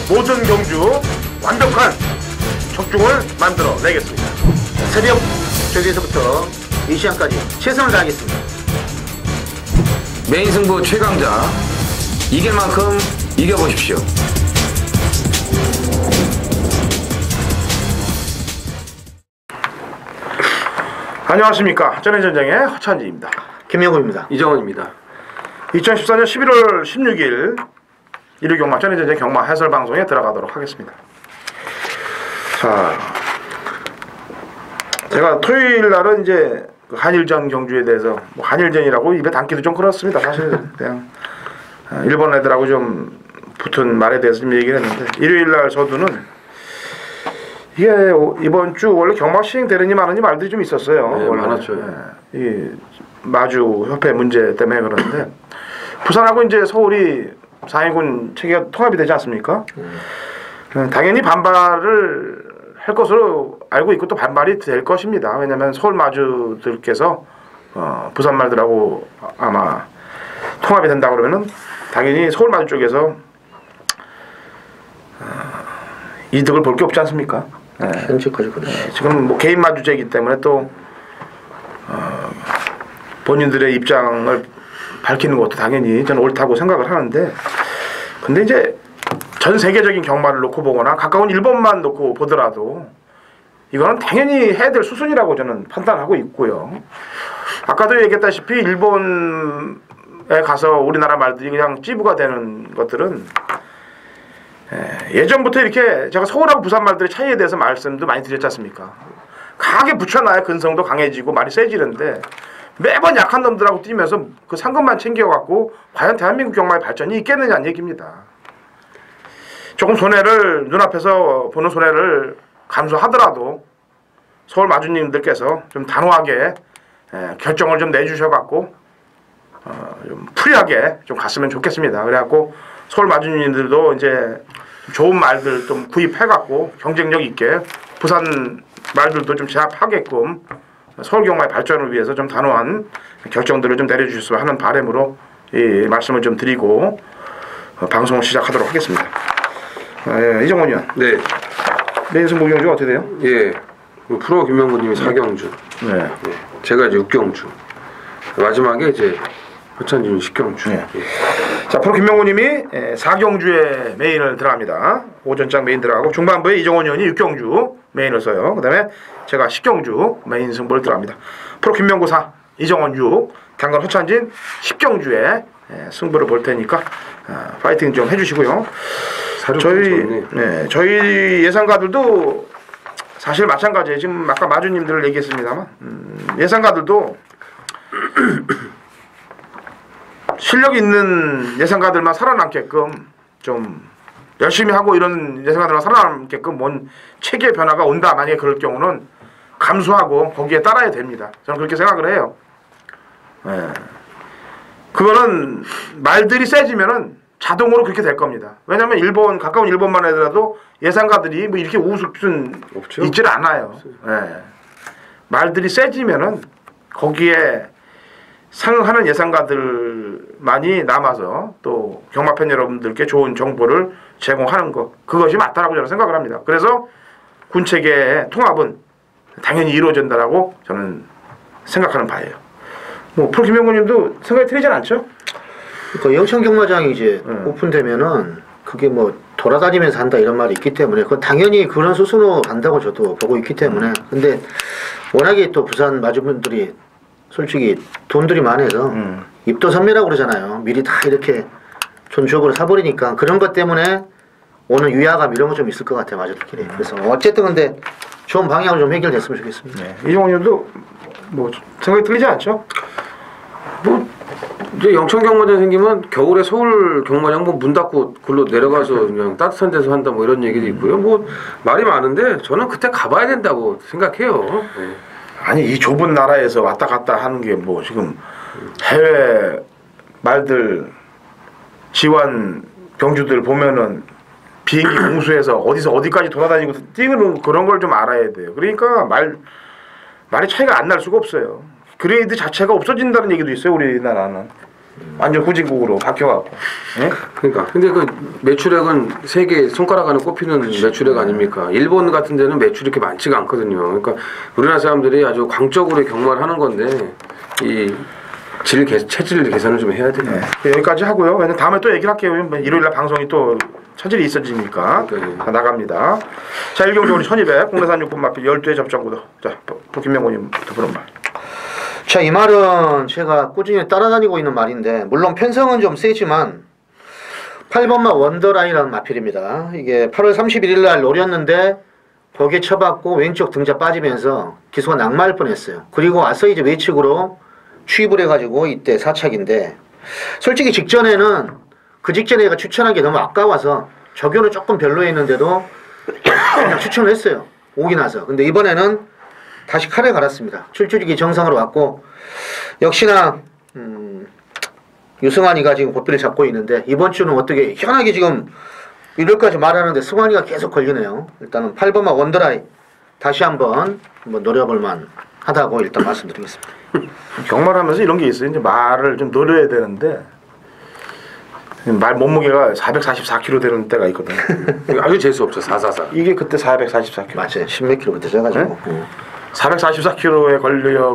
모든 경주 완벽한 적중을 만들어 내겠습니다. 새벽 저기에서부터 이 시간까지 최선을 다하겠습니다. 메인 승부 최강자 이길 만큼 이겨보십시오. 안녕하십니까. 전해전쟁의 허찬지입니다. 김명구입니다. 이정원입니다. 2014년 11월 16일 일요경마 전해전쟁 경마 해설 방송에 들어가도록 하겠습니다. 자, 제가 토요일 날은 이제 한일전 경주에 대해서 뭐 한일전이라고 입에 담기도 좀 그렇습니다. 사실 그냥 일본 애들하고 좀 붙은 말에 대해서 좀 얘기를 했는데, 일요일 날 저도는 이게 이번 주 원래 경마 시행되느니 마느니 말들이 좀 있었어요. 네, 원래. 많았죠. 이 마주 협회 문제 때문에 그러는데 부산하고 이제 서울이 상해군 체계가 통합이 되지 않습니까? 당연히 반발을 할 것으로 알고 있고 또 반발이 될 것입니다. 왜냐하면 서울 마주들께서 부산 말들하고 아마 통합이 된다 그러면은 당연히 서울 마주 쪽에서 이득을 볼 게 없지 않습니까? 현재까지 그렇죠. 지금 뭐 개인 마주제이기 때문에 또 본인들의 입장을 밝히는 것도 당연히 저는 옳다고 생각을 하는데, 근데 이제 전 세계적인 경마를 놓고 보거나 가까운 일본만 놓고 보더라도 이거는 당연히 해야 될 수순이라고 저는 판단하고 있고요. 아까도 얘기했다시피 일본에 가서 우리나라 말들이 그냥 찌부가 되는 것들은 예전부터 이렇게 제가 서울하고 부산 말들의 차이에 대해서 말씀도 많이 드렸지 않습니까? 강하게 붙여놔야 근성도 강해지고 말이 세지는데 매번 약한 놈들하고 뛰면서 그 상금만 챙겨갖고 과연 대한민국 경마의 발전이 있겠느냐는 얘기입니다. 조금 손해를 눈앞에서 보는 손해를 감수하더라도 서울 마주님들께서 좀 단호하게 결정을 좀 내주셔갖고 좀 프리하게 좀 갔으면 좋겠습니다. 그래갖고 서울 마주님들도 이제 좋은 말들 좀 구입해갖고 경쟁력 있게 부산 말들도 좀 제압하게끔 서울 경마의 발전을 위해서 좀 단호한 결정들을 좀 내려주셨으면 하는 바람으로 이 말씀을 좀 드리고 방송을 시작하도록 하겠습니다. 이정원 의원. 네. 메인 승부 경주가 어떻게 돼요? 예. 프로 김명구님이 4경주. 네. 예. 제가 이제 6경주. 마지막에 이제 허찬님이 10경주. 네. 예. 자, 프로 김명구님이 4경주에 메인을 들어갑니다. 오전장 메인 들어가고 중반부에 이정원 의원이 6경주 메인을 써요. 그 다음에 제가 10경주 메인 승부를 들어갑니다. 프로 김명구 4, 이정원 6, 당근 허찬진 10경주에 승부를 볼 테니까 파이팅 좀 해주시고요. 저희 예상가들도 사실 마찬가지예요. 지금 아까 마주님들 얘기했습니다만 예상가들도 실력 있는 예상가들만 살아남게끔 좀 열심히 하고 이런 예상가들만 살아남게끔 뭔 체계 변화가 온다 만약에 그럴 경우는 감수하고 거기에 따라야 됩니다. 저는 그렇게 생각을 해요. 그거는 말들이 세지면은 자동으로 그렇게 될 겁니다. 왜냐하면 일본 가까운 일본만 하더라도 예상가들이 뭐 이렇게 우습순 있질 않아요. 말들이 세지면은 거기에 상응하는 예상가들만이 남아서 또 경마팬 여러분들께 좋은 정보를 제공하는 것, 그것이 맞다라고 저는 생각을 합니다. 그래서 군체계의 통합은 당연히 이루어진다라고 저는 생각하는 바예요. 뭐 프로 김명구님도 생각이 틀리진 않죠? 그러니까 영천 경마장이 이제 오픈되면은 그게 뭐 돌아다니면서 한다 이런 말이 있기 때문에 그건 당연히 그런 수순으로 간다고 저도 보고 있기 때문에 근데 워낙에 또 부산 마주분들이 솔직히 돈들이 많아서 입도 선매라고 그러잖아요. 미리 다 이렇게 존주업으로 사버리니까 그런 것 때문에 오는 위화감 이런 거 좀 있을 것 같아요. 마주들끼리. 그래서 어쨌든 근데 좋은 방향으로 좀 해결됐으면 좋겠습니다. 이종원 의원도 뭐 생각이 틀리지 않죠? 뭐 이제 영천 경마장 생기면 겨울에 서울 경마장 뭐 문 닫고 글로 내려가서 그냥 따뜻한 데서 한다 뭐 이런 얘기도 있고요. 뭐 말이 많은데 저는 그때 가봐야 된다고 생각해요. 아니 이 좁은 나라에서 왔다 갔다 하는 게 뭐 지금 해외 말들 지원 경주들 보면은 비행기 공수해서 어디서 어디까지 돌아다니고 뛰는 그런 걸 좀 알아야 돼요. 그러니까 말이 차이가 안 날 수가 없어요. 그레이드 자체가 없어진다는 얘기도 있어요. 우리나라는 완전 후진국으로 바뀌어갖고. 예? 그러니까 근데 그 매출액은 세계 손가락 안에 꼽히는 매출액 아닙니까? 일본 같은 데는 매출이 이렇게 많지가 않거든요. 그러니까 우리나라 사람들이 아주 광적으로 경마를 하는 건데 이 체질 개선을 좀 해야 돼요. 네. 여기까지 하고요. 왜냐면 다음에 또 얘기를 할게요. 일요일날 방송이 또 차질이 있어지니까 다 나갑니다. 자, 일경주 우리 1200 국내산 육품 마필 12회 접전구도. 자, 김명곤님부터 보는 말. 자, 이 말은 제가 꾸준히 따라다니고 있는 말인데 물론 편성은 좀 세지만 8번마 원더라이라는 마필입니다. 이게 8월 31일 날 노렸는데 벽에 쳐박고 왼쪽 등자 빠지면서 기수가 낙마할 뻔했어요. 그리고 와서 이제 외측으로 취입을 해가지고 이때 4착인데 솔직히 직전에는 그 직전에 얘가 추천한 게 너무 아까워서 적용은 조금 별로였는데도 그냥 추천을 했어요. 오기 나서. 근데 이번에는 다시 칼을 갈았습니다. 출주력이 정상으로 왔고 역시나 유승환이가 지금 고삐를 잡고 있는데 이번 주는 어떻게 희한하게 지금 이럴까지 말하는데 승환이가 계속 걸리네요. 일단은 8번마 원더라이 다시 한번 노려볼만 하다고 일단 말씀드리겠습니다. 경마를 하면서 이런 게 있어요. 이제 말을 좀 늘려야 되는데 말 몸무게가 444kg 되는 때가 있거든. 아주 재수 없죠. 444. 이게 그때 444kg. 맞아요. 10몇 킬로 그때 져가지고. 444kg에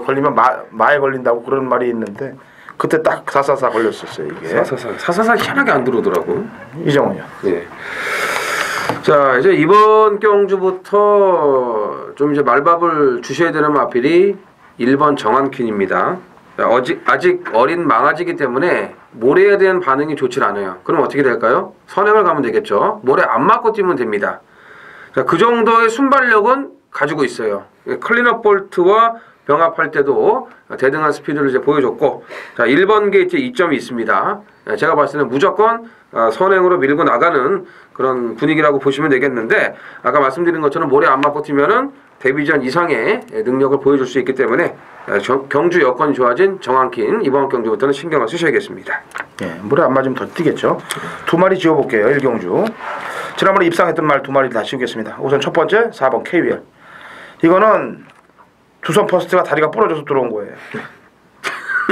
걸리면 마에 걸린다고 그런 말이 있는데 그때 딱 444 걸렸었어요. 이게 444 희한하게 안 들어오더라고. 이정원이요. 예. 자, 이제 이번 경주부터 좀 이제 말밥을 주셔야 되는 마필이 1번 정한퀸입니다. 아직 어린 망아지기 때문에 모래에 대한 반응이 좋질 않아요. 그럼 어떻게 될까요? 선행을 가면 되겠죠. 모래 안 맞고 뛰면 됩니다. 자, 그 정도의 순발력은 가지고 있어요. 클린업 볼트와 병합할 때도 대등한 스피드를 이제 보여줬고, 자, 1번 게이트에 이점이 있습니다. 제가 봤을 때는 무조건 선행으로 밀고 나가는 그런 분위기라고 보시면 되겠는데, 아까 말씀드린 것처럼 모래 안 맞고 뛰면은 데뷔전 이상의 능력을 보여줄 수 있기 때문에 경주 여건이 좋아진 정한킨 이번 경주부터는 신경을 쓰셔야겠습니다. 예, 모래 안 맞으면 더 뛰겠죠. 두 마리 지워볼게요. 1경주. 지난번에 입상했던 말 두 마리 다 지우겠습니다. 우선 첫 번째 4번 KWL. 이거는 두선 퍼스트가 다리가 부러져서 들어온 거예요.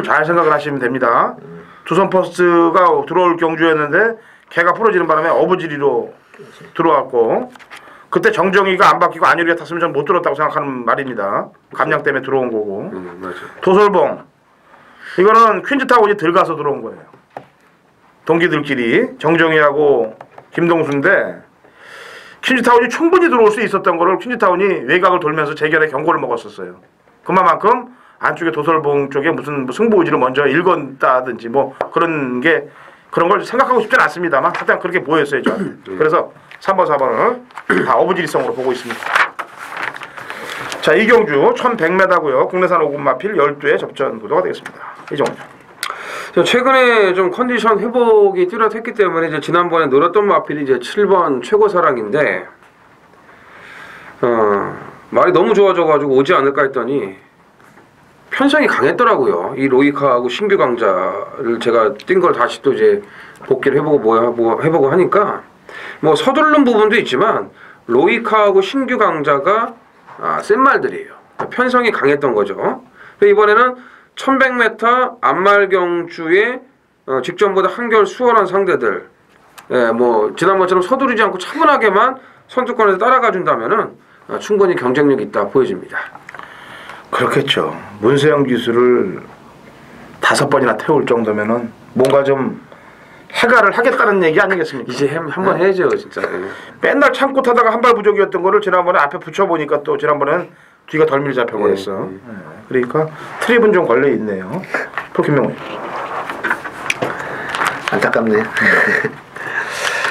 잘 생각을 하시면 됩니다. 두선 퍼스트가 들어올 경주였는데 걔가 부러지는 바람에 어부지리로 들어왔고, 그때 정정이가 안 바뀌고 안유리가 탔으면 전 못 들었다고 생각하는 말입니다. 감량 때문에 들어온 거고. 맞아. 도솔봉 이거는 퀸즈 타고 이제 들어가서 들어온 거예요. 동기들끼리 정정이하고 김동수인데 퀸즈 타운이 충분히 들어올 수 있었던 거를 퀸즈 타운이 외곽을 돌면서 재결에 경고를 먹었었어요. 그만큼 안쪽에 도솔봉 쪽에 무슨 승부 의지를 먼저 읽었다든지 뭐 그런 걸 생각하고 싶지는 않습니다만 하여튼 그렇게 보였어요 저한테. 그래서 3번 4번을 다 어부지리성으로 보고 있습니다. 자, 이경주 1100m고요. 국내산 5군 마필 12회 접전 구도가 되겠습니다. 이정훈. 최근에 좀 컨디션 회복이 뚜렷했기 때문에 이제 지난번에 노렸던 마필이 이제 7번 최고사랑인데 말이 너무 좋아져가지고 오지 않을까 했더니 편성이 강했더라고요. 이 로이카하고 신규 강자를 제가 뛴 걸 다시 또 이제 복귀를 해보고 하니까 뭐 서두르는 부분도 있지만 로이카하고 신규 강자가 센 말들이에요. 편성이 강했던 거죠. 이번에는 1100m 안말경주에 직전보다 한결 수월한 상대들, 뭐 지난번처럼 서두르지 않고 차분하게만 선두권에서 따라가 준다면은 충분히 경쟁력이 있다 보여집니다. 그렇겠죠. 문세영 기수를 5번이나 태울 정도면은 뭔가 좀 해가를 하겠다는 얘기 아니겠습니까? 이제 한번 해야죠, 진짜. 맨날 참고 타다가 한 발 부족이었던 거를 지난번에 앞에 붙여보니까 또 지난번엔 뒤가 덜 밀 잡혀버렸어. 그러니까 트립은 좀 걸려 있네요. 김명훈. 안타깝네.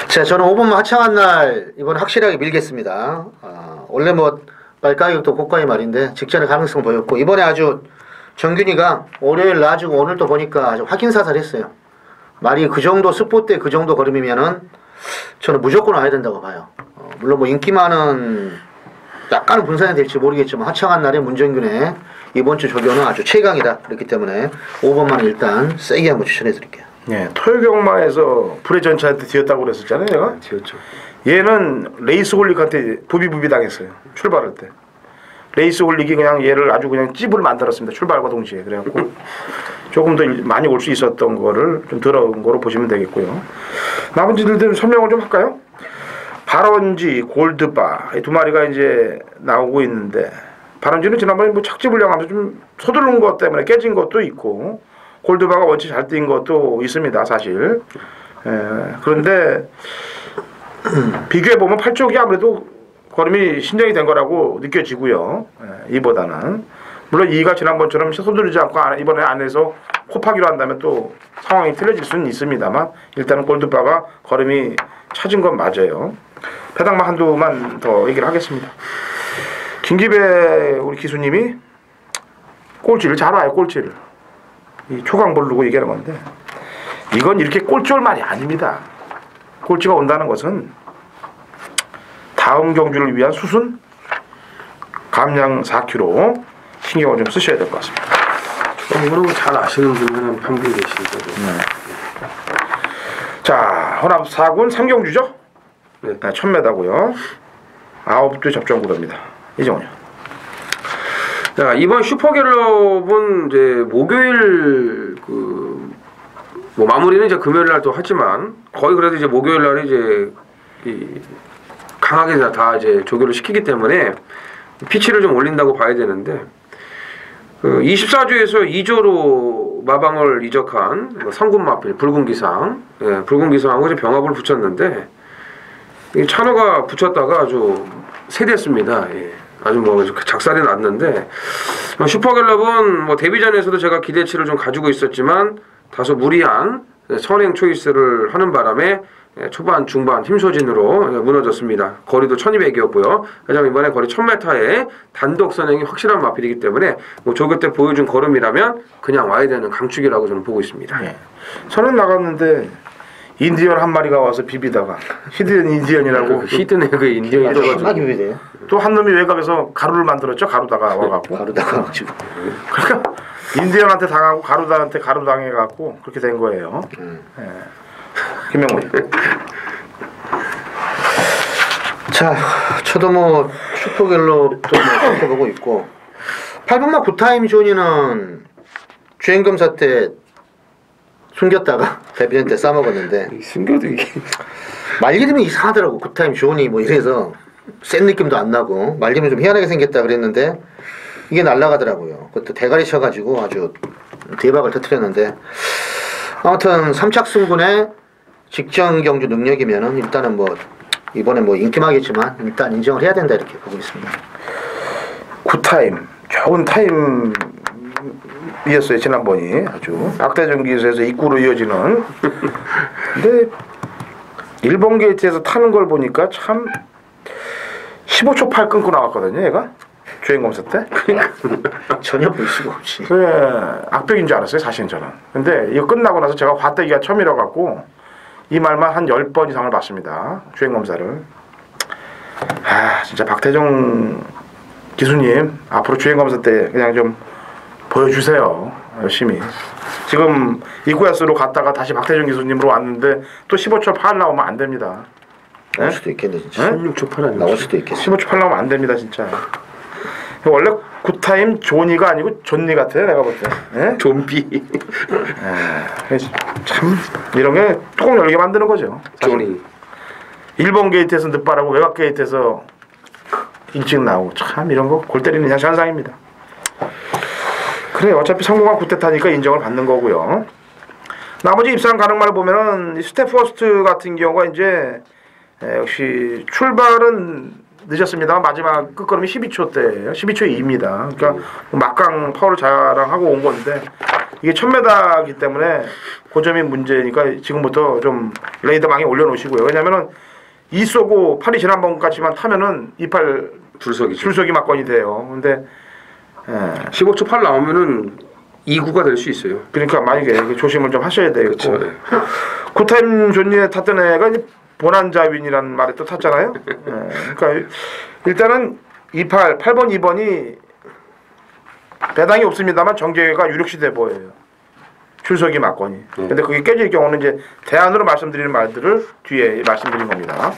자, 저는 5번만 하창한 날 이번 확실하게 밀겠습니다. 원래 뭐 말가격도 고가의 말인데 직전에 가능성 보였고 이번에 아주 정균이가 월요일 놔주고 오늘 또 보니까 아주 확인사살했어요. 말이 그 정도 스포 때 그 정도 걸음이면은 저는 무조건 와야 된다고 봐요. 물론 뭐 인기 많은 약간은 분산이 될지 모르겠지만 하창한 날에 문정균의 이번 주 조교는 아주 최강이다. 그렇기 때문에 5번만 일단 세게 한번 추천해 드릴게요. 예, 토요경마에서 프레전차한테 뒤었다고 그랬었잖아요. 내가? 뒤였죠. 얘는 레이스 홀릭한테 부비부비 당했어요. 출발할 때. 레이스 홀릭이 그냥 얘를 아주 그냥 찝을 만들었습니다. 출발과 동시에. 그래갖고 조금 더 많이 올 수 있었던 거를 좀 들어온 거로 보시면 되겠고요. 나머지들 설명을 좀 할까요? 발원지, 골드바 이 두 마리가 이제 나오고 있는데 발원지는 지난번에 뭐 착지 불량하면서 좀 서두른 것 때문에 깨진 것도 있고 골드바가 원체 잘 뛴 것도 있습니다, 사실. 그런데 비교해 보면 8쪽이 아무래도 걸음이 신정이 된 거라고 느껴지고요. 이보다는 물론 2가 지난번처럼 서두르지 않고 이번에 안에서 코파기로 한다면 또 상황이 틀려질 수는 있습니다만 일단은 골드바가 걸음이 찾은 건 맞아요. 배당만 한두만 더 얘기를 하겠습니다. 김기배 우리 기수님이 꼴찌를 잘 와요. 꼴찌를 이 초강 모르고 얘기하는 건데 이건 이렇게 꼴찌 올 말이 아닙니다. 꼴찌가 온다는 것은 다음 경주를 위한 수순 감량 4kg 신경을 좀 쓰셔야 될 것 같습니다. 그런 거 잘 아시는 분은 한 분 계시죠. 자, 혼합 4군 3경주죠? 네. 1000m고요. 9대 접전구도입니다. 이정훈이요. 자, 이번 슈퍼갤럽은 이제 목요일 뭐 마무리는 이제 금요일 날 또 하지만 거의 그래도 이제 목요일 날이 이제 강하게 다 이제 조교를 시키기 때문에 피치를 좀 올린다고 봐야 되는데 24조에서 2조로 마방을 이적한 성군 마필 붉은 기상, 붉은 기상하고 이제 병합을 붙였는데 이 찬호가 붙였다가 아주 세댔습니다. 아주 뭐 작살이 났는데 슈퍼갤럽은 뭐 데뷔전에서도 제가 기대치를 좀 가지고 있었지만 다소 무리한 선행 초이스를 하는 바람에 초반 중반 힘소진으로 무너졌습니다. 거리도 1200이었고요. 가장 이번에 거리 1000m에 단독 선행이 확실한 마필이기 때문에 뭐 조교 때 보여준 걸음이라면 그냥 와야 되는 강축이라고 저는 보고 있습니다. 네. 선은 나갔는데 인디언 한 마리가 와서 비비다가 히든 인디언이라고 히든의 그 인디언이 아주 심하게 떠가지고 비비대요. 또 한 놈이 외곽에서 가루를 만들었죠. 가루다가 와갖고. 가루다가 가지고. 그러니까 인디언한테 당하고 가루다한테 가루 당해갖고 그렇게 된 거예요. 김명훈. 자, 저도 뭐 슈퍼갤럽도 뭐 살펴보고 있고 8번마 굿타임 존이는 주행검사 때 숨겼다가 데뷔전 때 싸먹었는데 숨겨도 이게 말 이름이 이상하더라고. 굿타임 존이 뭐 이래서 센 느낌도 안 나고 말 이름이 좀 희한하게 생겼다 그랬는데 이게 날아가더라고요. 그것도 대가리 쳐가지고 아주 대박을 터뜨렸는데 아무튼 3착 승군의 직전 경주 능력이면은 일단은 뭐 이번에 뭐 인기마겠지만 일단 인정을 해야 된다 이렇게 보고 있습니다. 굿타임. 좋은 타임이었어요. 지난번이 아주 악대전 기수에서 입구로 이어지는. 근데 일본 게이트에서 타는 걸 보니까 참 15초 8 끊고 나왔거든요. 얘가 주행검사 때. 전혀 볼 수가 없이. 악벽인 줄 알았어요. 사실은 저는. 근데 이거 끝나고 나서 제가 화떼기가 처음이라 갖고 이 말만 한 10번 이상을 봤습니다. 주행검사를. 진짜 박태정 기수님 앞으로 주행검사 때 그냥 좀 보여주세요. 열심히. 지금 이쿠야스로 갔다가 다시 박태정 기수님으로 왔는데 또 15초 8 나오면 안 됩니다. 나올 수도 있겠네 진짜. 16초 8 아니에요? 나올 수도 있겠어. 15초 8 나오면 안 됩니다 진짜. 원래 굿타임 조니가 아니고 존니 같아요 내가 볼 때. 좀비 참 이런 게 뚜껑 열게 만드는 거죠. 조니. 일본 게이트에서 늦바라고 외곽 게이트에서 일찍 나오고 참 이런 거 골 때리는 현상입니다. 그래 어차피 성공한 굿대 타니까 인정을 받는 거고요. 나머지 입상 가능말을 보면은 스텝 퍼스트 같은 경우가 이제 역시 출발은 늦었습니다만 마지막 끝걸음이 12초 때예요. 12초 2입니다. 그러니까 막강 파워를 자랑하고 온 건데 이게 1000m이기 때문에 그 점이 문제니까 지금부터 좀 레이더망에 올려놓으시고요. 왜냐면은 2 쏘고 8이 지난번 같지만 타면은 28 줄서기 막건이 돼요. 근데 15초 8 나오면은 2구가 될 수 있어요. 그러니까 만약에 조심을 좀 하셔야 되겠고. 그렇죠. 굿타임 존니에 탔던 애가 이제 보난자윈이라는 말에 또 탔잖아요. 그러니까 일단은 8번 2번이 배당이 없습니다만 정재가 유력시돼 보여요. 출석이 막건이. 근데 그게 깨질 경우는 이제 대안으로 말씀드리는 말들을 뒤에 말씀드린 겁니다.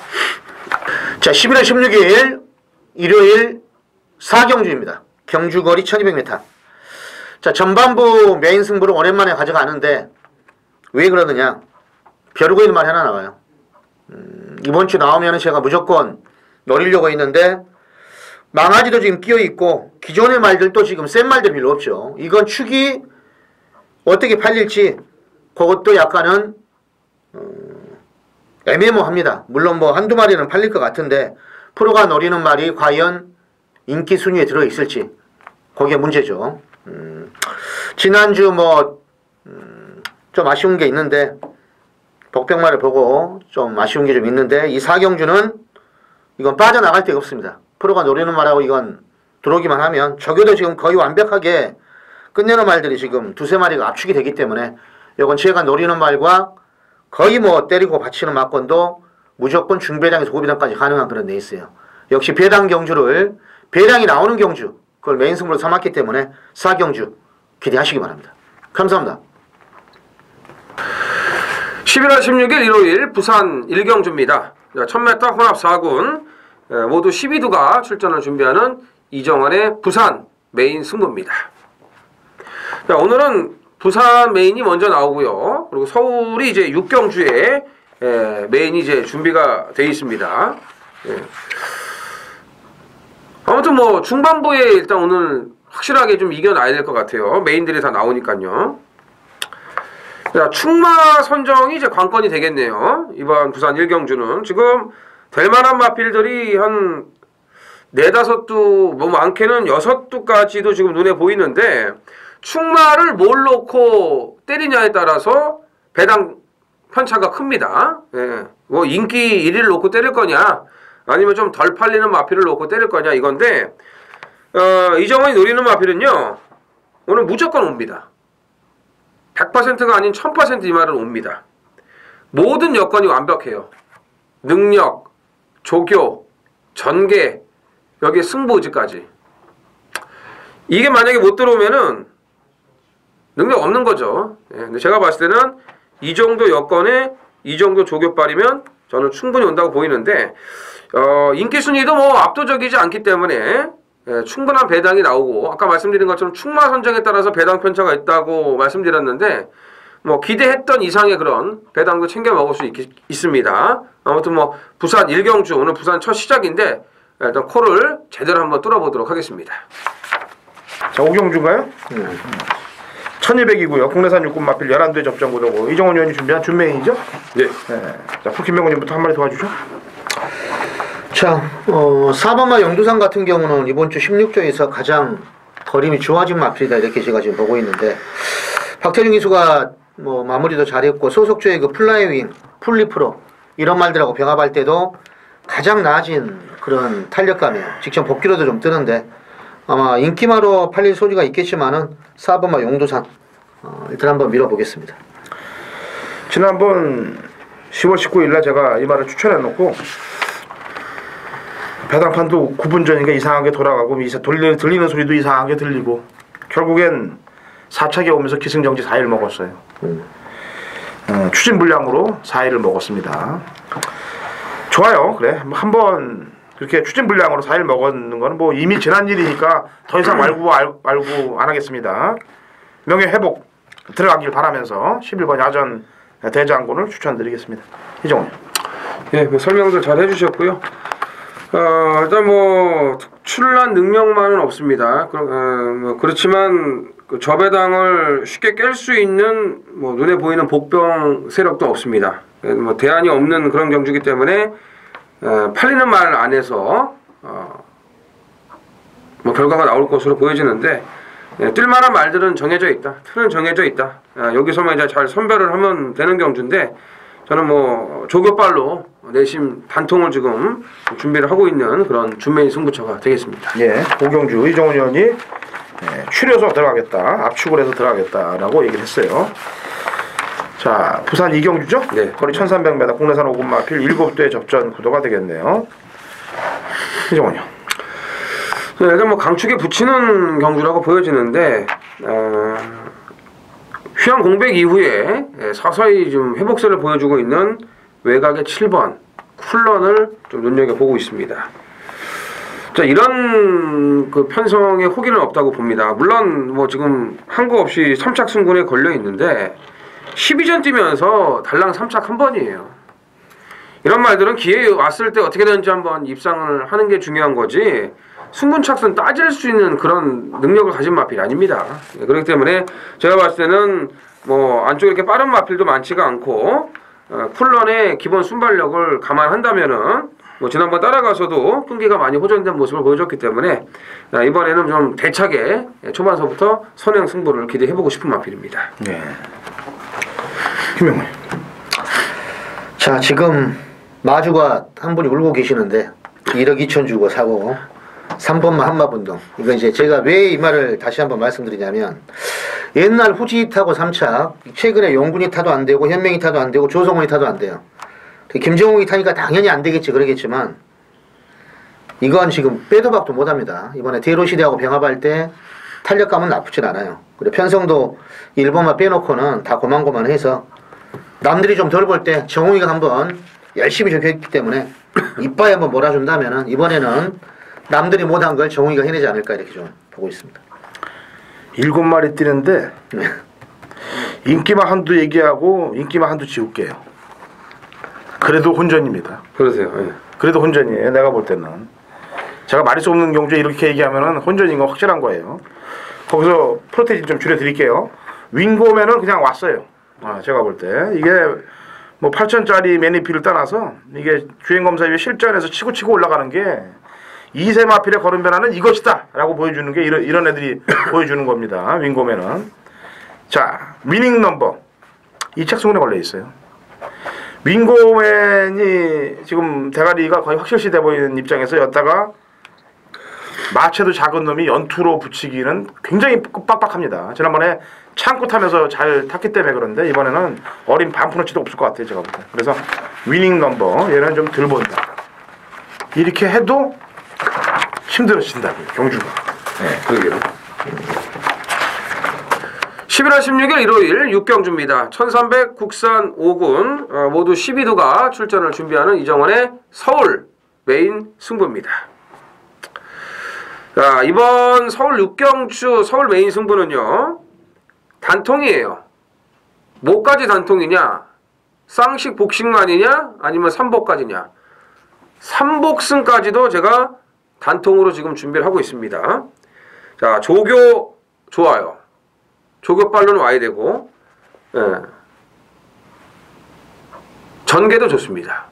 자, 11월 16일 일요일 4경주입니다. 경주거리 1200m. 자, 전반부 메인 승부를 오랜만에 가져가는데 왜 그러느냐? 벼르고 있는 말 하나 나와요. 이번 주 나오면 제가 무조건 노리려고 했는데 망아지도 지금 끼어있고 기존의 말들도 지금 센 말들이 별로 없죠. 이건 축이 어떻게 팔릴지 그것도 약간은 애매모호합니다. 물론 뭐 한두 마리는 팔릴 것 같은데 프로가 노리는 말이 과연 인기 순위에 들어있을지 그게 문제죠. 지난주 좀 아쉬운 게 있는데 복병말을 보고 좀 아쉬운 게 좀 있는데 이 4경주는 이건 빠져나갈 데가 없습니다. 프로가 노리는 말하고 이건 들어오기만 하면 저겨도 지금 거의 완벽하게 끝내는 말들이 지금 두세 마리가 압축이 되기 때문에 이건 제가 노리는 말과 거의 뭐 때리고 받치는 막건도 무조건 중배당에서 고배당까지 가능한 그런 레이스예요. 역시 배당 경주를 배당이 나오는 경주 그걸 메인 승부로 삼았기 때문에 4경주 기대하시기 바랍니다. 감사합니다. 11월 16일 일요일 부산 1경주입니다. 1000m 혼합 4군 모두 12두가 출전을 준비하는 이정환의 부산 메인 승부입니다. 자, 오늘은 부산 메인이 먼저 나오고요. 그리고 서울이 이제 6경주에 메인이 이제 준비가 되어 있습니다. 아무튼 뭐 중반부에 일단 오늘 확실하게 좀 이겨놔야 될 것 같아요. 메인들이 다 나오니까요. 자, 충마 선정이 이제 관건이 되겠네요. 이번 부산 1경주는 지금 될 만한 마필들이 한 4-5두, 뭐 많게는 6두까지도 지금 눈에 보이는데 충마를 뭘 놓고 때리냐에 따라서 배당 편차가 큽니다. 예. 뭐 인기 1위를 놓고 때릴 거냐 아니면 좀 덜 팔리는 마필을 놓고 때릴 거냐 이건데 이정원이 노리는 마필은요 오늘 무조건 옵니다. 100%가 아닌 1000% 이 말은 옵니다. 모든 여건이 완벽해요. 능력, 조교, 전개, 여기에 승부 의지까지. 이게 만약에 못 들어오면은 능력 없는 거죠. 예, 근데 제가 봤을 때는 이 정도 여건에 이 정도 조교빨이면 저는 충분히 온다고 보이는데 인기 순위도 뭐 압도적이지 않기 때문에 충분한 배당이 나오고 아까 말씀드린 것처럼 충마 선정에 따라서 배당 편차가 있다고 말씀드렸는데 뭐 기대했던 이상의 그런 배당도 챙겨 먹을 수 있습니다. 아무튼 뭐 부산 1경주 오늘 부산 첫 시작인데 일단 코를 제대로 한번 뚫어보도록 하겠습니다. 자, 5경주인가요? 1200이고요. 국내산 육군 마필 11대 접전 구도고 이정원 의원이 준비한 준메인이죠? 네. 자, 김명훈님부터 한 마리 도와주죠. 자, 4번마 영두산 같은 경우는 이번 주 16조에서 가장 거림이 좋아진 마필이다 이렇게 제가 지금 보고 있는데 박태중 기수가 뭐 마무리도 잘했고 소속조의 그 플라이윙, 풀리프로 이런 말들하고 병합할 때도 가장 나아진 그런 탄력감이에요. 직접 복귀로도 좀 뜨는데 아마 인기마로 팔릴 소리가 있겠지만은 4번마 용두산 일단 한번 밀어보겠습니다. 지난번 10월 19일날 제가 이 말을 추천해놓고 배당판도 9분 전인가 이상하게 돌아가고 들리는 소리도 이상하게 들리고 결국엔 4차게 오면서 기승정지 4일 먹었어요. 추진불량으로 4일을 먹었습니다. 좋아요. 그래 한번 그렇게 추진불량으로 4일 먹었는 거는 뭐 이미 지난 일이니까 더 이상 말고 안 하겠습니다. 명예회복 들어가길 바라면서 11번 야전 대장군을 추천드리겠습니다. 이정훈. 예, 뭐 설명도 잘 해주셨고요. 일단 뭐 특출난 능력만은 없습니다. 그렇지만 그 저배당을 쉽게 깰 수 있는 뭐 눈에 보이는 복병 세력도 없습니다. 뭐 대안이 없는 그런 경주기 때문에 팔리는 말 안에서 뭐 결과가 나올 것으로 보여지는데 뜰만한 말들은 정해져 있다. 틀은 정해져 있다. 여기서만 이제 잘 선별을 하면 되는 경주인데 저는 뭐 조교빨로 내심 단통을 지금 준비를 하고 있는 그런 준메인 승부처가 되겠습니다. 예, 5경주 이정훈 의원이 추려서 들어가겠다, 압축을 해서 들어가겠다라고 얘기를 했어요. 자, 부산 2경주죠? 네. 거리 1300m 국내산 5군 마필 7대 접전 구도가 되겠네요. 이정훈 의원. 네, 일단 뭐 강축에 붙이는 경주라고 보여지는데 휴양 공백 이후에 서서히 좀 회복세를 보여주고 있는 외곽의 7번 쿨런을 좀 눈여겨보고 있습니다. 자, 이런 그 편성의 호기는 없다고 봅니다. 물론 뭐 지금 한거 없이 3착 승군에 걸려 있는데 12전 뛰면서 달랑 3착 한 번이에요. 이런 말들은 기회 왔을 때 어떻게든지 한번 입상을 하는 게 중요한 거지 승군착순 따질 수 있는 그런 능력을 가진 마필이 아닙니다. 그렇기 때문에 제가 봤을 때는 뭐 안쪽에 이렇게 빠른 마필도 많지가 않고 쿨런의 기본 순발력을 감안한다면은 뭐 지난번 따라가서도 끈기가 많이 호전된 모습을 보여줬기 때문에 이번에는 좀 대차게 초반서부터 선행 승부를 기대해보고 싶은 마필입니다. 네. 김명훈. 자, 지금 마주가 한 분이 울고 계시는데 1억 2천 주고 사고 3번만 한마분동. 이거 이제 제가 왜 이 말을 다시 한번 말씀드리냐면 옛날 후지 타고 3착 최근에 용군이 타도 안 되고 현명이 타도 안 되고 조성원이 타도 안 돼요. 김정욱이 타니까 당연히 안 되겠지 그러겠지만 이건 지금 빼도 박도 못합니다. 이번에 대로시대하고 병합할 때 탄력감은 나쁘진 않아요. 그리고 편성도 1번만 빼놓고는 다 고만고만해서 남들이 좀 덜 볼 때 정웅이가 한번 열심히 적혀있기 때문에 이빠에 한번 몰아준다면은 이번에는 남들이 못한 걸 정웅이가 해내지 않을까 이렇게 좀 보고 있습니다. 7마리 뛰는데 인기만 한두 얘기하고 인기만 한두 지울게요. 그래도 혼전입니다. 그러세요. 예. 그래도 혼전이에요. 내가 볼 때는. 제가 말이 수 없는 경주에 이렇게 얘기하면은 혼전인 건 확실한 거예요. 거기서 프로테이지 좀 줄여드릴게요. 윙고맨은 그냥 왔어요. 제가 볼 때. 이게 뭐 8천짜리 매니피를 떠나서 이게 주행검사 위에 실전에서 치고 올라가는 게 2세 마필의 걸음 변화는 이것이다 라고 보여주는 게 이런 애들이 보여주는 겁니다. 윙고맨은. 자, 위닝 넘버. 이 착승운에 걸려 있어요. 윙고맨이 지금 대가리가 거의 확실시 돼 보이는 입장에서 였다가 마체도 작은 놈이 연투로 붙이기는 굉장히 빡빡합니다. 지난번에 창고 타면서 잘 탔기 때문에 그런데 이번에는 어린 반푸너치도 없을 것 같아요. 제가 볼 때. 그래서 위닝 넘버 얘는 좀 덜 본다. 이렇게 해도 힘들어진다고요. 경주가. 네, 그러게요. 11월 16일 일요일 6경주입니다. 1300 국산 5군 모두 12도가 출전을 준비하는 이정원의 서울 메인 승부입니다. 자, 이번 서울 6경주 서울 메인 승부는요. 단통이에요. 뭐까지 단통이냐? 쌍식 복식만이냐? 아니면 삼복까지냐? 삼복승까지도 제가 단통으로 지금 준비를 하고 있습니다. 자, 조교 좋아요. 조교빨로는 와야 되고, 예. 전개도 좋습니다.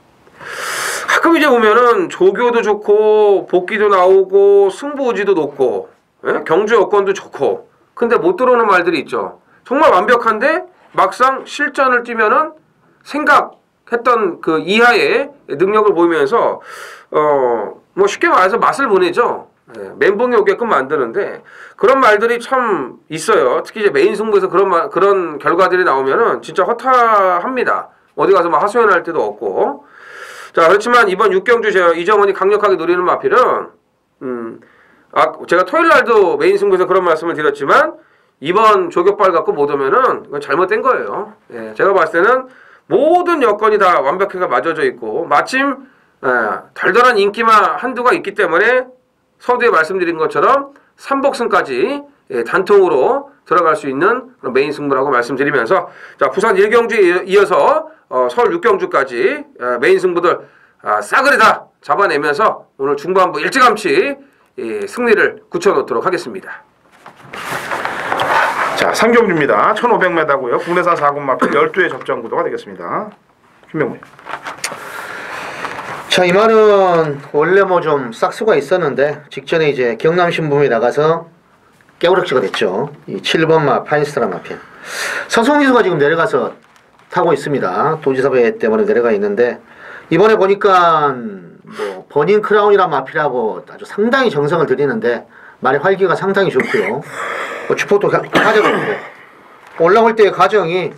가끔 이제 보면은 조교도 좋고, 복귀도 나오고, 승부의지도 높고, 예? 경주 여건도 좋고, 근데 못 들어오는 말들이 있죠. 정말 완벽한데, 막상 실전을 뛰면은 생각했던 그 이하의 능력을 보이면서, 뭐 쉽게 말해서 맛을 보내죠. 멘붕이 오게끔 만드는데 그런 말들이 참 있어요. 특히 이제 메인 승부에서 그런 결과들이 나오면은 진짜 허탈합니다. 어디 가서 막 하소연할 때도 없고. 자, 그렇지만 이번 6경주 이정원이 강력하게 노리는 마필은 제가 토요일 날도 메인 승부에서 그런 말씀을 드렸지만 이번 조격발 갖고 못 오면은 그건 잘못된 거예요. 예, 제가 봤을 때는 모든 여건이 다 완벽하게 맞아져 있고 마침 덜덜한 인기만 한두가 있기 때문에 서두에 말씀드린 것처럼 삼복승까지 단통으로 들어갈 수 있는 메인 승부라고 말씀드리면서 자, 부산 1경주에 이어서 서울 6경주까지 메인 승부들 싸그리 다 잡아내면서 오늘 중반부 일찌감치 승리를 굳혀놓도록 하겠습니다. 자, 3경주입니다. 1500m고요. 국내산 4군 마필 12회 접전 구도가 되겠습니다. 김명훈. 자, 이 말은 원래 뭐 좀 싹수가 있었는데 직전에 이제 경남신문에 나가서 깨우락지가 됐죠. 이 7번마 파인스트라 마필. 서성리수가 지금 내려가서 타고 있습니다. 도지사배 때문에 내려가 있는데 이번에 보니까 뭐 버닝 크라운이란 마필하고 아주 상당히 정성을 들이는데 말의 활기가 상당히 좋고요. 뭐 주포도 가져갔고 올라올 때의 과정이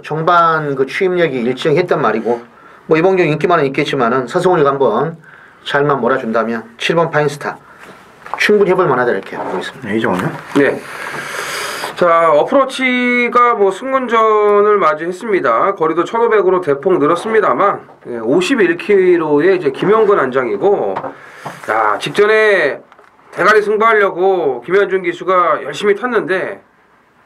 정반 그 추임력이 일정했단 말이고 뭐 이번 경기 인기만은 있겠지만은 서성훈이가 한번 잘만 몰아준다면 7번 파인스타 충분히 해볼 만하다 이렇게 보고 있습니다. 네, 이정은요? 네. 자, 어프로치가 뭐 승군전을 맞이했습니다. 거리도 1500으로 대폭 늘었습니다만 51km의 이제 김영근 안장이고 야, 직전에 대가리 승부하려고 김현준 기수가 열심히 탔는데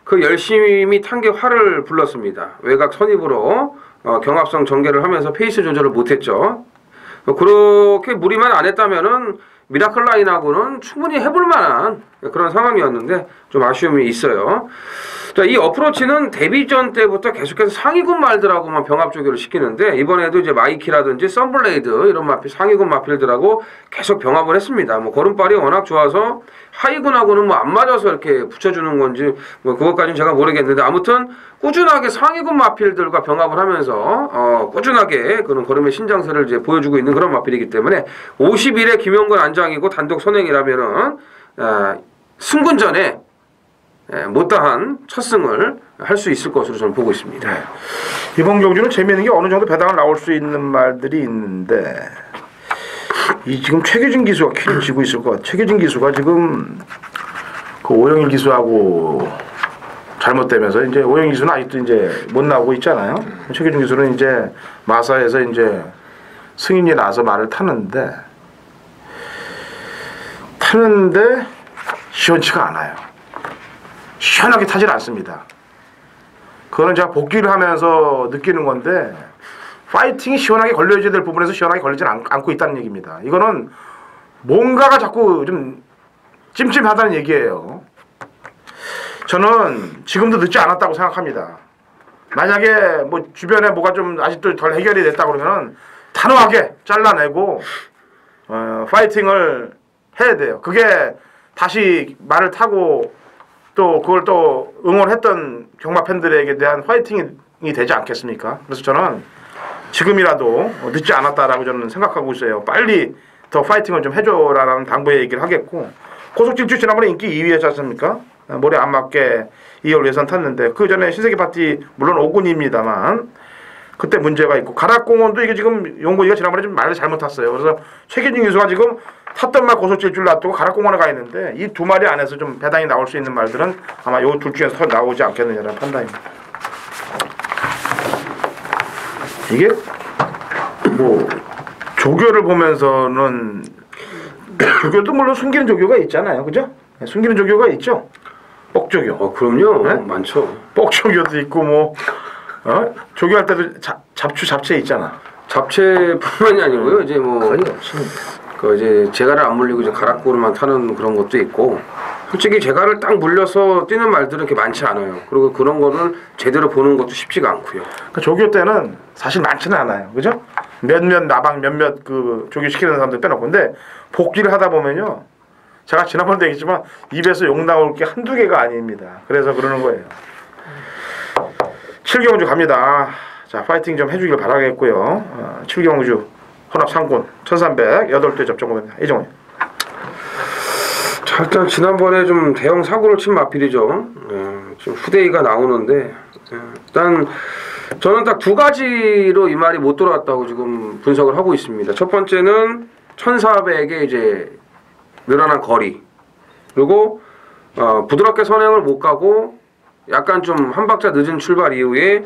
그 열심히 탄 게 화를 불렀습니다. 외곽 선입으로 경합성 전개를 하면서 페이스 조절을 못했죠. 그렇게 무리만 안 했다면은 미라클 라인하고는 충분히 해볼 만한 그런 상황이었는데 좀 아쉬움이 있어요. 자, 이 어프로치는 데뷔전 때부터 계속해서 상위군 말들하고만 병합 조교를 시키는데 이번에도 이제 마이키라든지 썬블레이드 이런 마필 상위군 마필들하고 계속 병합을 했습니다. 뭐 걸음발이 워낙 좋아서 하위군하고는 뭐 안 맞아서 이렇게 붙여주는 건지 뭐 그것까지는 제가 모르겠는데 아무튼 꾸준하게 상위군 마필들과 병합을 하면서 꾸준하게 그런 걸음의 신장세를 이제 보여주고 있는 그런 마필이기 때문에 51에 김용건 안장이고 단독 선행이라면은 승군전에 못다한 첫 승을 할 수 있을 것으로 저는 보고 있습니다. 이번 경주는 재미있는 게 어느 정도 배당을 나올 수 있는 말들이 있는데 이 지금 최규진 기수가 키를 쥐고 있을 것 같아요. 최규진 기수가 지금 그 오영일 기수하고 잘못되면서 이제 오영일 기수는 아직도 이제 못 나오고 있잖아요. 최규진 기수는 이제 마사에서 이제 승인이 나서 말을 타는데 시원치가 않아요. 시원하게 타질 않습니다. 그거는 제가 복귀를 하면서 느끼는 건데 파이팅이 시원하게 걸려줘야 될 부분에서 시원하게 걸리지 않고 있다는 얘기입니다. 이거는 뭔가가 자꾸 좀 찜찜하다는 얘기예요. 저는 지금도 늦지 않았다고 생각합니다. 만약에 뭐 주변에 뭐가 좀 아직도 덜 해결이 됐다 그러면 단호하게 잘라내고 파이팅을 해야 돼요. 그게 다시 말을 타고 또 그걸 또 응원했던 경마 팬들에게 대한 화이팅이 되지 않겠습니까? 그래서 저는 지금이라도 늦지 않았다라고 저는 생각하고 있어요. 빨리 더 파이팅을 좀 해줘라라는 당부의 얘기를 하겠고 고속질주 지난번에 인기 2위였지 않습니까? 머리 안 맞게 2월 예선 탔는데 그 전에 신세계 파티 물론 5군입니다만 그때 문제가 있고 가락공원도 이게 지금 용곤이가 지난번에 좀 말을 잘못 탔어요. 그래서 최기진 기수가 지금 탔던 말 고속질주를 놔두고 가락공원에 가 있는데 이 두 마리 안에서 좀 배당이 나올 수 있는 말들은 아마 요 둘 중에서 더 나오지 않겠느냐는 판단입니다. 이게 뭐 조교를 보면서는 조교도 물론 숨기는 조교가 있잖아요, 그죠? 숨기는 조교가 있죠. 뻑조교. 그럼요. 네? 많죠. 뻑조교도 있고 뭐 조교할 때도 잡채 있잖아. 잡채뿐만이 아니고요. 이제 뭐 거의 없습니다. 그 이제 재갈을 안 물리고 이제 가락고르만 타는 그런 것도 있고 솔직히 재갈을 딱 물려서 뛰는 말들은 그렇게 많지 않아요. 그리고 그런 거는 제대로 보는 것도 쉽지가 않고요. 그러니까 조교 때는 사실 많지는 않아요, 그죠? 몇몇 나방 몇몇 그 조교 시키는 사람들 빼놓고 근데 복귀를 하다 보면요, 제가 지난번에도 얘기했지만 입에서 욕 나올 게 한두 개가 아닙니다. 그래서 그러는 거예요. 7경주 갑니다. 자, 파이팅 좀 해주길 바라겠고요. 7경주 혼합 상군 1300 8대 접종입니다. 이정훈. 자, 일단 지난번에 좀 대형 사고를 친 마필이죠. 지금 후대위가 나오는데 일단 저는 딱 두 가지로 이 말이 못 돌아왔다고 지금 분석을 하고 있습니다. 첫 번째는 1400의 이제 늘어난 거리, 그리고 부드럽게 선행을 못 가고 약간 좀 한 박자 늦은 출발 이후에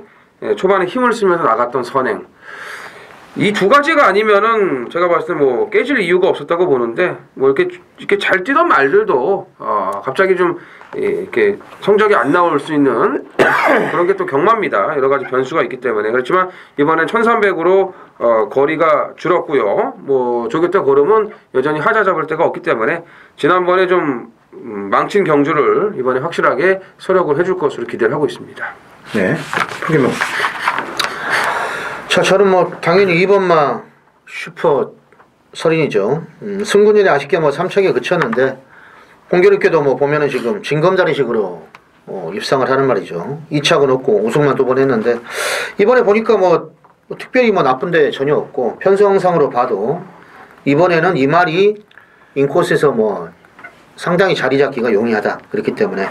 초반에 힘을 쓰면서 나갔던 선행. 이 두 가지가 아니면은 제가 봤을 때 뭐 깨질 이유가 없었다고 보는데 뭐 이렇게 잘 뛰던 말들도 갑자기 좀 이렇게 성적이 안 나올 수 있는 그런 게 또 경마입니다. 여러 가지 변수가 있기 때문에. 그렇지만 이번엔 1300으로 거리가 줄었고요. 뭐 조교 때 걸음은 여전히 하자 잡을 데가 없기 때문에 지난번에 좀 망친 경주를 이번에 확실하게 서력을 해줄 것으로 기대를 하고 있습니다. 네, 프기명. 자, 저는 뭐 당연히 2번마 슈퍼 설인이죠. 승군전에 아쉽게 뭐 3척에 그쳤는데 공교롭게도 뭐 보면은 지금 진검자리식으로 입상을 하는 말이죠. 2착은 없고 우승만 2번 했는데 이번에 보니까 뭐 특별히 뭐 나쁜 데 전혀 없고 편성상으로 봐도 이번에는 이 말이 인코스에서 뭐 상당히 자리 잡기가 용이하다. 그렇기 때문에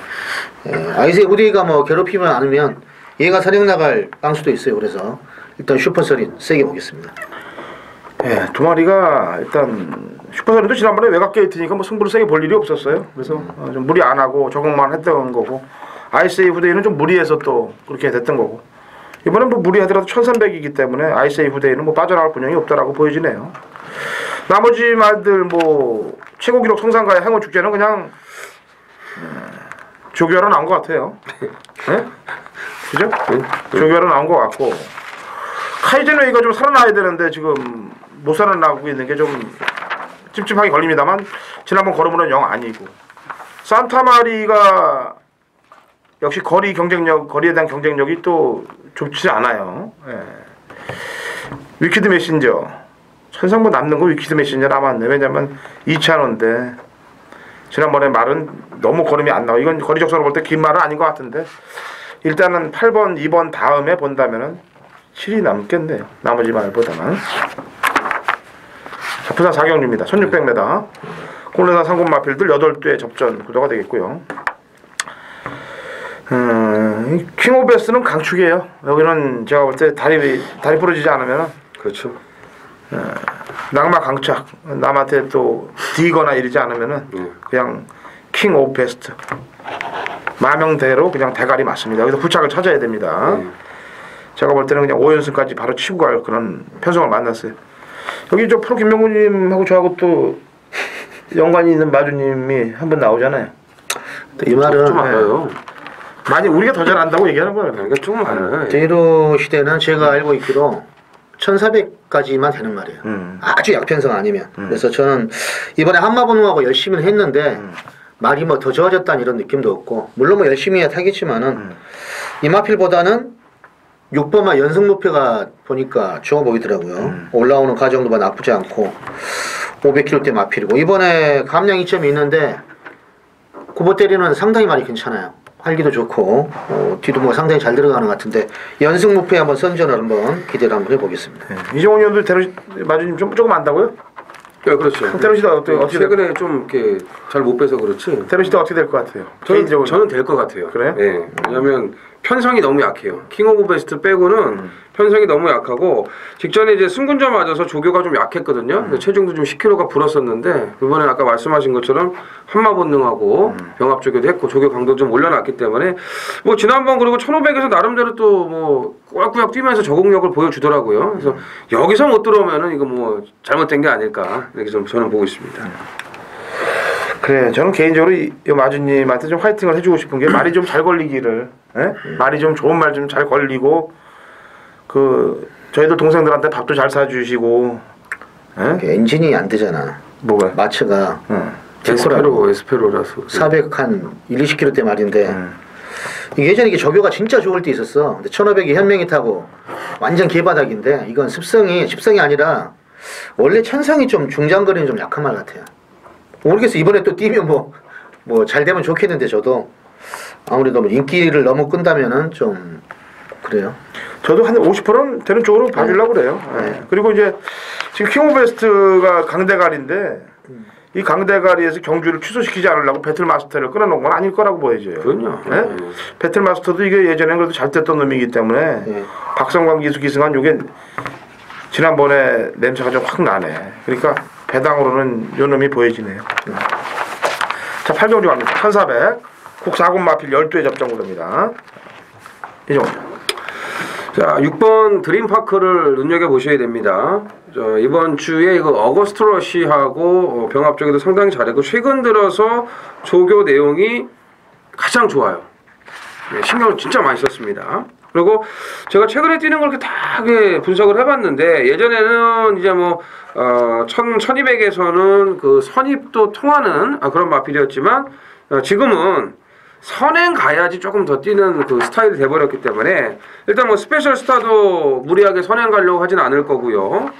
아이스의 후대위가 뭐 괴롭히면 않으면 얘가 사령 나갈 빵수도 있어요. 그래서 일단 슈퍼설인 세게 보겠습니다. 예, 두 마리가 일단 슈퍼설인도 지난번에 외곽 게이트니까 뭐 승부를 세게 볼 일이 없었어요. 그래서 좀 무리 안 하고 적응만 했던 거고 아이스의 후대위는 좀 무리해서 또 그렇게 됐던 거고 이번엔 뭐 무리하더라도 1300이기 때문에 아이스의 후대위는 뭐 빠져나갈 분량이 없다라고 보여지네요. 나머지 말들 뭐 최고 기록 성상가의 행운 축제는 그냥 조교로 나온 것 같아요. 네? 그죠? 조교로 나온 것 같고 카이젠웨이가 좀 살아나야 되는데 지금 못 살아나고 있는 게 좀 찝찝하게 걸립니다만 지난번 걸음으로는 영 아니고 산타마리가 역시 거리에 대한 경쟁력이 또 좁지 않아요. 예. 위키드 메신저 천상보 남는 거 위키드 메신저 남았네. 왜냐면 2차원인데 지난번에 말은 너무 걸음이 안 나와. 이건 거리 적선으로 볼 때 긴 말은 아닌 것 같은데 일단은 8번, 2번 다음에 본다면은 7이 남겠네요. 나머지 말보다는. 자, 부산 4경주입니다. 1600m. 콜레나 상공 마필들 8대 접전 구도가 되겠고요. 킹 오브 베스트는 강축이에요. 여기는 제가 볼 때 다리 부러지지 않으면 그렇죠. 낙마 강착 남한테 또 뒤거나 이러지 않으면은 그냥 킹 오브 베스트 마명대로 그냥 대가리 맞습니다. 여기서 부착을 찾아야 됩니다. 제가 볼 때는 그냥 5연승까지 바로 치고 갈 그런 편성을 만났어요. 여기 저 프로 김명구님하고 저하고 또 연관이 있는 마주님이 한 분 나오잖아요. 이 말은 좀 알아요. 많이 우리가 더 잘한다고 얘기하는 거예요. 그러니까 조금 알아요. 제이로 시대는 제가 알고 있기로 1400까지만 되는 말이에요. 아주 약편성 아니면. 그래서 저는 이번에 한마번호하고 열심히 했는데 말이 뭐 더 좋아졌다는 이런 느낌도 없고 물론 뭐 열심히 해야 타겠지만은 이마필보다는 6번마 연승 목표가 보니까 좋아 보이더라고요. 올라오는 과정도 뭐 나쁘지 않고 500km대 마필이고 이번에 감량 이점이 있는데 구보 때리는 상당히 말이 괜찮아요. 활기도 좋고 뒤도 뭐 상당히 잘 들어가는 것 같은데 연승 목표에 한번 선전을 한번 기대를 한번 해보겠습니다. 이정훈 의원도 마주님 조금 안다고요? 네, 그렇죠. 테러시다 어떻게 최근에 좀 이렇게 잘 못 빼서 그렇지. 테러시다 어떻게 될 것 같아요? 저는 될 것 같아요. 그래요? 네. 왜냐하면 편성이 너무 약해요. 킹 오브 베스트 빼고는 편성이 너무 약하고 직전에 이제 승군자 맞아서 조교가 좀 약했거든요. 근데 체중도 좀 10kg가 불었었는데 이번에 아까 말씀하신 것처럼 한마 본능하고 병합 조교도 했고 조교 강도 좀 올려놨기 때문에 뭐 지난번 그리고 1500에서 나름대로 또 뭐 꾸역꾸역 뛰면서 적응력을 보여주더라고요. 그래서 여기서 못 들어오면은 이거 뭐 잘못된 게 아닐까 이렇게 좀 저는 보고 있습니다. 그래, 저는 개인적으로 이 마주님한테 좀 화이팅을 해주고 싶은 게 말이 좀 잘 걸리기를, 예? 말이 좀 좋은 말 좀 잘 걸리고, 저희들 동생들한테 밥도 잘 사주시고, 예? 엔진이 안 되잖아. 뭐가? 마츠가 에스페로라서 400 한 20km대 말인데 이게 예전에 이게 조교가 진짜 좋을 때 있었어. 근데 1500이 현명이 타고 완전 개바닥인데 이건 습성이 아니라 원래 천성이 좀 중장거리는 좀 약한 말 같아요. 모르겠어. 이번에 또 뛰면 뭐 잘 되면 좋겠는데 저도 아무래도 뭐 인기를 너무 끈다면은 좀 그래요. 저도 한 50%는 되는 쪽으로 봐주려고 그래요. 예. 그리고 이제 지금 킹 오브 베스트가 강대가리인데 이 강대가리에서 경주를 취소시키지 않으려고 배틀마스터를 끊어놓은 건 아닐 거라고 보여져요. 그럼요. 예? 배틀마스터도 이게 예전에 그래도 잘 됐던 놈이기 때문에 박성광 기수 기승한 요게 지난번에 냄새가 좀 확 나네. 그러니까 배당으로는 요 놈이 보여지네요. 자, 8경주 갑니다. 1400 국사군 마필 12회 접전구도입니다. 이정훈. 자, 6번 드림파크를 눈여겨보셔야 됩니다. 이번 주에 이거 어거스트 러시하고 병합 쪽에도 상당히 잘했고 최근 들어서 조교 내용이 가장 좋아요. 네, 신경을 진짜 많이 썼습니다. 그리고 제가 최근에 뛰는 걸 이렇게 다 분석을 해봤는데 예전에는 이제 뭐 1200에서는 그 선입도 통하는 그런 마필이었지만 지금은 선행 가야지 조금 더 뛰는 그 스타일이 돼버렸기 때문에 일단 뭐 스페셜 스타도 무리하게 선행 가려고 하진 않을 거고요.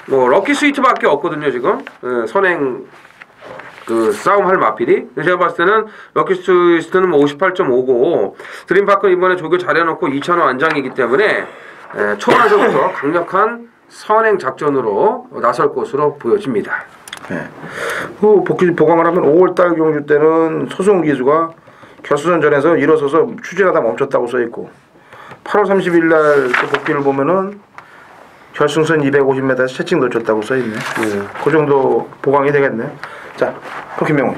뭐 럭키 스위트밖에 없거든요 지금 선행 그 싸움할 마필이. 제가 봤을 때는 럭키 스위트는 뭐 58.5고 드림파크는 이번에 조교 잘해놓고 2,000원 안장이기 때문에 초반에서부터 강력한 선행 작전으로 나설 것으로 보여집니다. 네. 보강을 하면 5월달 경주 때는 소송 기수가 결수전전에서 일어서서 추진하다 멈췄다고 써있고 8월 30일 날 복귀를 보면은 결승선 250m에서 채찍 놓쳤다고 써있네. 그 정도 보강이 되겠네. 자, 김명훈.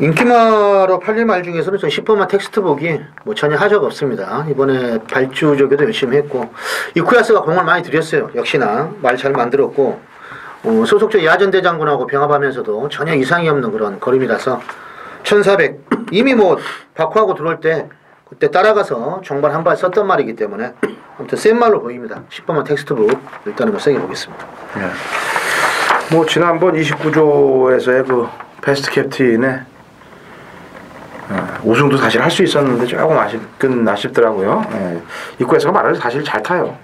인기마로 팔릴 말 중에서는 저 10번만 텍스트북이 뭐 전혀 하적 없습니다. 이번에 발주조교도 열심히 했고 이쿠야스가 공을 많이 들였어요. 역시나 말 잘 만들었고 소속조 야전대 장군하고 병합하면서도 전혀 이상이 없는 그런 걸음이라서 1400 이미 뭐 바쿠하고 들어올 때 그때 따라가서 정발 한 발 썼단 말이기 때문에 아무튼 센 말로 보입니다. 10번만 텍스트북 일단은 뭐 세게 보겠습니다. 뭐 지난번 29조에서의 그 베스트 캡틴의 우승도 사실 할 수 있었는데 조금 아쉽더라고요. 이쿠에서가 말을 사실 잘 타요.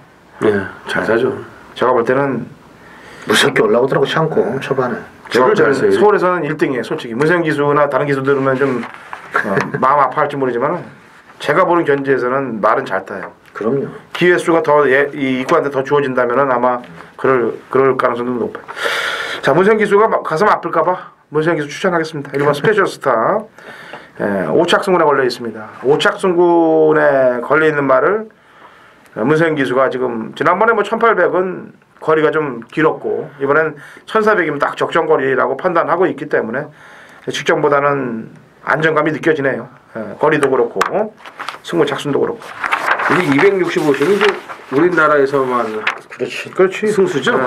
예, 잘 사죠. 제가 볼 때는 무섭게 올라오더라고 참고 초반에. 제가 볼 때는 잘 써요. 서울에서는 1등이에요. 솔직히 문세영 기수나 다른 기수 들으면 좀 마음 아파할지 모르지만 제가 보는 견지에서는 말은 잘 타요. 그럼요. 기회 수가 더 이 이쿠한테 더 주어진다면은 아마 그럴 가능성도 높아요. 자, 문세영 기수가 가슴 아플까봐 문세영 기수 추천하겠습니다. 1번 스페셜 스타. 오착승군에 걸려 있습니다. 오착승군에 걸려 있는 말을 문세영 기수가 지금 지난번에 뭐 1800은 거리가 좀 길었고 이번엔 1400이면 딱 적정 거리라고 판단하고 있기 때문에 직전보다는 안정감이 느껴지네요. 거리도 그렇고 승부 착순도 그렇고. 이게 265시는 이제 우리나라에서만 그렇지. 승수죠?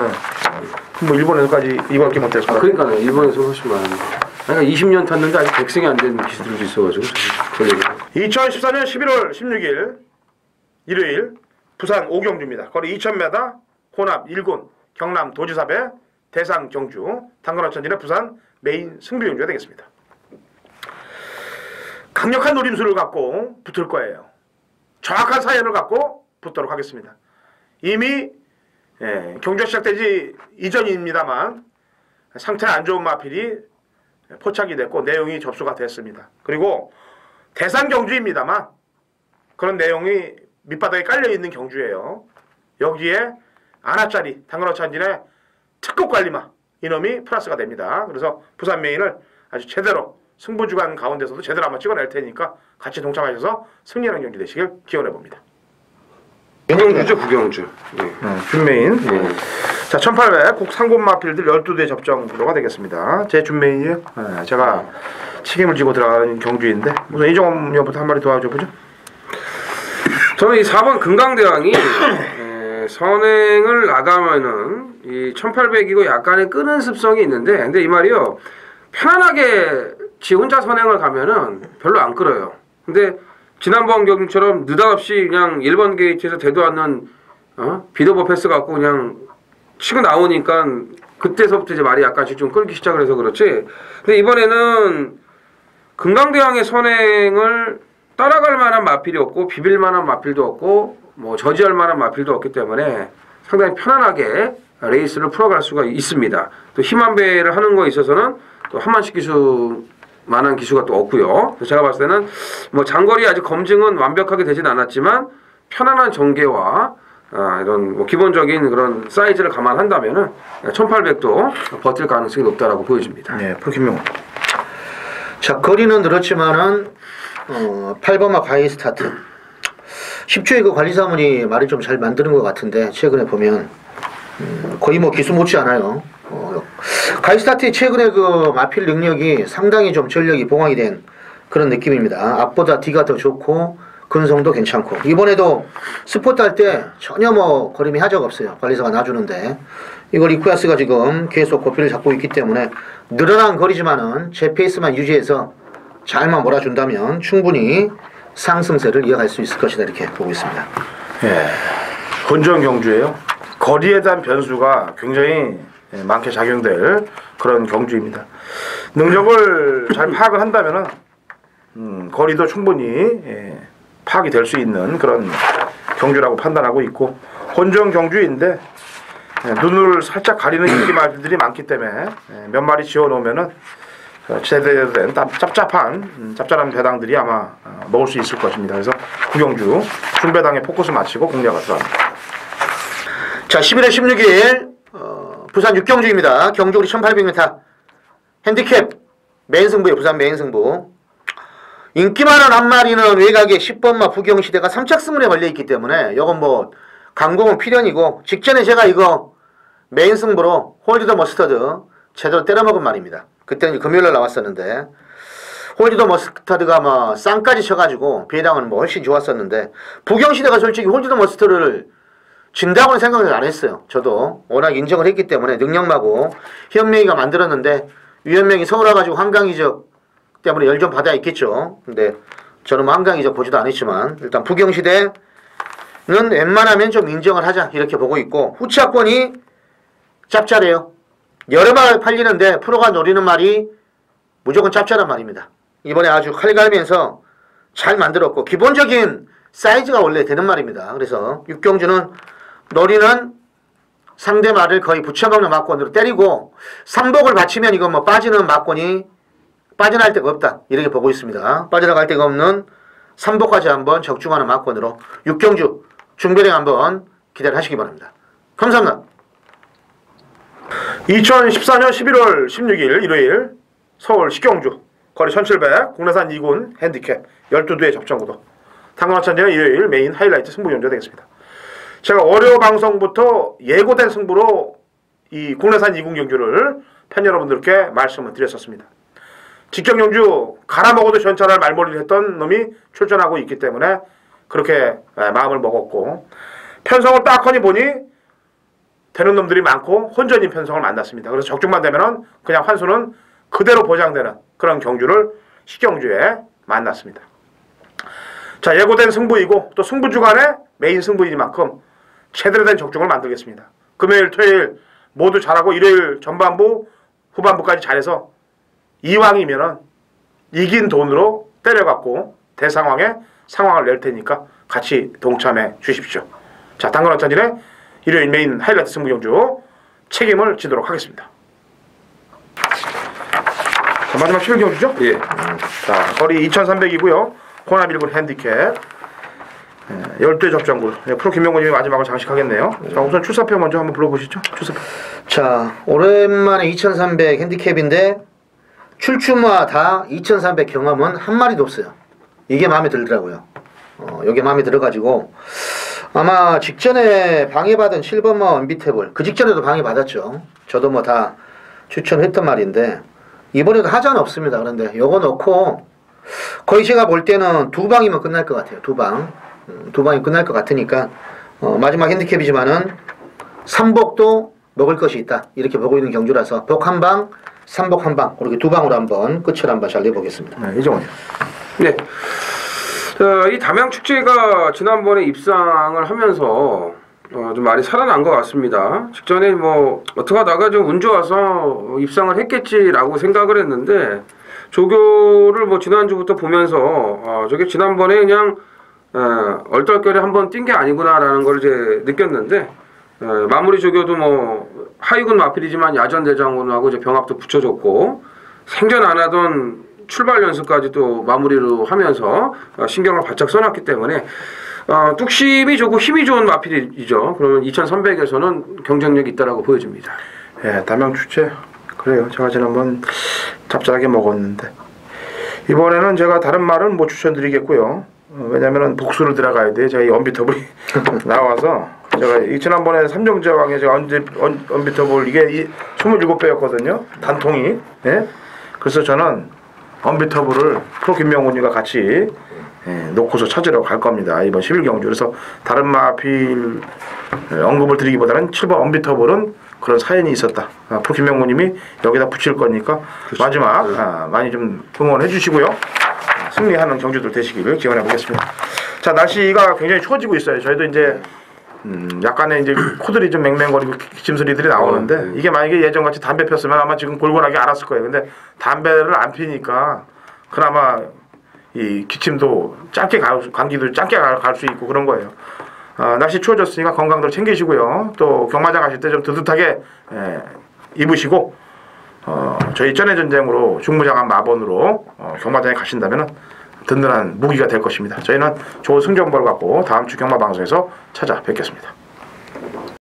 뭐 일본에서까지 이거밖에 못했을 거예요. 그러니까요. 일본에서 훨씬 많은데. 그러니까 20년 탔는데 아직 100승이 안 된 기수들도 있어가지고 걸리가. 2014년 11월 16일 일요일 부산 오경주입니다. 거리 2000m 혼합 1군 경남 도지사배 대상 경주 당근어천진의 부산 메인 승부 경주가 되겠습니다. 강력한 노림수를 갖고 붙을 거예요. 정확한 사연을 갖고 붙도록 하겠습니다. 이미 경주가 시작되지 이전입니다만 상태 안 좋은 마필이 포착이 됐고 내용이 접수가 됐습니다. 그리고 대상 경주입니다만 그런 내용이 밑바닥에 깔려있는 경주예요. 여기에 아나짜리 당근어천진의 특급 관리마 이놈이 플러스가 됩니다. 그래서 부산 메인을 아주 제대로 승부주간 가운데서도 제대로 한번 찍어낼 테니까 같이 동참하셔서 승리하는 경기 되시길 기원해봅니다. 구경주죠, 구경주. 네. 준메인. 자, 1800 국상군 마필들 12대 접정 구도가 되겠습니다. 제 준메인이에요. 제가 책임을 지고 들어가는 경주인데 우선 이종범 위원부터 한 마디 도와줘 보죠. 저는 이 4번 금강대왕이 선행을 나가면은 이 1800이고 약간의 끄는 습성이 있는데 근데 이 말이요. 편안하게 지 혼자 선행을 가면은 별로 안 끌어요. 근데 지난번 경기처럼 느닷없이 그냥 1번 게이트에서 대도 않는 비더버 패스 갖고 그냥 치고 나오니까 그때서부터 이제 말이 약간씩 좀 끌기 시작을 해서 그렇지. 근데 이번에는 금강대왕의 선행을 따라갈 만한 마필이 없고 비빌 만한 마필도 없고 뭐 저지할 만한 마필도 없기 때문에 상당히 편안하게 레이스를 풀어갈 수가 있습니다. 또 힘한배를 하는 거에 있어서는 또 한만식 기수만한 기수가 또 없고요. 제가 봤을 때는 뭐 장거리 아직 검증은 완벽하게 되진 않았지만 편안한 전개와 이런 뭐 기본적인 그런 사이즈를 감안한다면은 1800도 버틸 가능성이 높다라고 보여집니다. 네, 프로킴용. 자, 거리는 늘었지만은 8번마 가이 스타트 10초의 그 관리사무이 말을 좀 잘 만드는 것 같은데 최근에 보면 거의 뭐 기수 못지 않아요. 가이 스타트의 최근에 그 마필 능력이 상당히 좀 전력이 봉황이 된 그런 느낌입니다. 앞보다 뒤가 더 좋고 근성도 괜찮고 이번에도 스포트 할 때 전혀 뭐 걸음이 하적 없어요. 관리사가 놔주는데 이걸 이쿠야스가 지금 계속 고삐를 잡고 있기 때문에 늘어난 거리지만은 제 페이스만 유지해서 잘만 몰아준다면 충분히 상승세를 이어갈 수 있을 것이다 이렇게 보고 있습니다. 예, 혼전 경주예요. 거리에 대한 변수가 굉장히 많게 작용될 그런 경주입니다. 능력을 잘 파악을 한다면은 거리도 충분히 파악이 될 수 있는 그런 경주라고 판단하고 있고 혼전 경주인데 눈을 살짝 가리는 인기 말들이 많기 때문에 몇 마리 지어놓으면은 제대로 된 짭짤한 배당들이 아마 먹을 수 있을 것입니다. 그래서 구경주 중배당에 포커스 맞추고 공략을 들어갑니다. 자, 11월 16일 부산 육경주입니다. 경주거리 1800m 핸디캡 메인승부에 부산 메인승부. 인기 많은 한 마리는 외곽에 10번마 부경시대가 3착승문에 걸려있기 때문에 이건 뭐 강공은 필연이고 직전에 제가 이거 메인승부로 홀드 더 머스터드 제대로 때려먹은 말입니다. 그때는 금요일날 나왔었는데 홀리더 머스타드가 뭐 쌍까지 쳐가지고 배당은 뭐 훨씬 좋았었는데 부경시대가 솔직히 홀리더 머스타드를 진다고는 생각을 안 했어요. 저도 워낙 인정을 했기 때문에 능력마고 현명이가 만들었는데 유현명이 서울 와가지고 한강이적 때문에 열 좀 받아 있겠죠. 근데 저는 뭐 한강이적 보지도 않았지만 일단 부경시대는 웬만하면 좀 인정을 하자 이렇게 보고 있고 후차권이 짭짤해요. 여러 발 팔리는데 프로가 노리는 말이 무조건 짭짤한 말입니다. 이번에 아주 칼 갈면서 잘 만들었고 기본적인 사이즈가 원래 되는 말입니다. 그래서 육경주는 노리는 상대 말을 거의 붙여먹는 막권으로 때리고 삼복을 받치면 이건 뭐 빠지는 막권이 빠져나갈 데가 없다 이렇게 보고 있습니다. 빠져나갈 데가 없는 삼복까지 한번 적중하는 막권으로 육경주 중배령 한번 기대를 하시기 바랍니다. 감사합니다. 2014년 11월 16일 일요일 서울 식경주 거리 1700 국내산 2군 핸디캡 12두의 접전구도 당근화천지는 일요일 메인 하이라이트 승부 경기가 되겠습니다. 제가 월요 방송부터 예고된 승부로 이 국내산 2군 경주를 팬 여러분들께 말씀을 드렸었습니다. 직경 경주 갈아먹어도 전철할 말머리를 했던 놈이 출전하고 있기 때문에 그렇게 마음을 먹었고 편성을 딱 하니 보니 되는 놈들이 많고 혼전인 편성을 만났습니다. 그래서 적중만 되면은 그냥 환수는 그대로 보장되는 그런 경주를 식경주에 만났습니다. 자, 예고된 승부이고 또 승부 주간에 메인 승부이니만큼 제대로 된 적중을 만들겠습니다. 금요일, 토요일 모두 잘하고 일요일 전반부, 후반부까지 잘해서 이왕이면은 이긴 돈으로 때려갖고 대상황에 상황을 낼 테니까 같이 동참해 주십시오. 자, 당근화천진의 일요일 메인 하이라이트 승부 경주 책임을 지도록 하겠습니다. 자, 마지막 11 경주죠? 예. 자, 거리 2300이고요. 호남 1군 핸디캡 12의 접전구. 프로 김명곤님이 마지막으로 장식하겠네요. 자, 우선 출사표 먼저 한번 불러보시죠. 출사표. 자, 오랜만에 2300 핸디캡인데 출추마 다 2300 경험은 한 마리도 없어요. 이게 마음에 들더라고요. 이게 마음에 들어가지고 아마 직전에 방해받은 7번마 언비테블 그 직전에도 방해받았죠. 저도 뭐 다 추천했던 말인데 이번에도 하자는 없습니다. 그런데 요거 넣고 거의 제가 볼 때는 두 방이면 끝날 것 같아요. 두 방이 끝날 것 같으니까 마지막 핸디캡이지만은 삼복도 먹을 것이 있다 이렇게 보고 있는 경주라서 복 한 방, 삼복 한 방 그렇게 두 방으로 한번 끝을 한번 잘 내보겠습니다. 네, 이정원이요. 네. 자, 이 담양축제가 지난번에 입상을 하면서 좀 말이 살아난 것 같습니다. 직전에 뭐 어떻게 하다가 좀 운 좋아서 입상을 했겠지라고 생각을 했는데 조교를 뭐 지난주부터 보면서 저게 지난번에 그냥 얼떨결에 한번 뛴 게 아니구나라는 걸 이제 느꼈는데 마무리 조교도 뭐 하위군 마필이지만 야전대장군하고 이제 병합도 붙여줬고 생전 안 하던 출발 연습까지 또 마무리로 하면서 신경을 바짝 써놨기 때문에 뚝심이 좋고 힘이 좋은 마필이죠. 그러면 2300에서는 경쟁력이 있다라고 보여집니다. 예, 담양축제 그래요. 제가 지난번 짭짤하게 먹었는데 이번에는 제가 다른 말은 못 추천드리겠고요. 왜냐면은 복수를 들어가야 돼. 제가 이 언비터블이 나와서 제가 이 지난번에 삼정제왕에 제가 언비터블 이게 27배였거든요. 단통이. 예? 그래서 저는 언비터블을 프로 김명훈이가 같이 놓고서 찾으러 갈 겁니다. 이번 11경주. 그래서 다른 마필 언급을 드리기보다는 7번 언비터블은 그런 사연이 있었다. 프로 김명훈님이 여기다 붙일 거니까 그렇죠. 마지막 많이 좀 응원해 주시고요. 승리하는 경주들 되시기를 기원해 보겠습니다. 자, 날씨가 굉장히 추워지고 있어요. 저희도 이제 약간의 이제 코들이 좀 맹맹거리고 기침 소리들이 나오는데 이게 만약에 예전같이 담배 폈으면 아마 지금 골골하게 알았을 거예요. 근데 담배를 안 피니까 그나마 이 기침도 짧게 감기도 짧게 갈 수 있고 그런 거예요. 날씨 추워졌으니까 건강들 챙기시고요. 또 경마장 가실 때 좀 뜨뜻하게 입으시고 저희 전의 전쟁으로 중무장한 마번으로 경마장에 가신다면은 든든한 무기가 될 것입니다. 저희는 좋은 승전보를 갖고 다음 주 경마방송에서 찾아뵙겠습니다.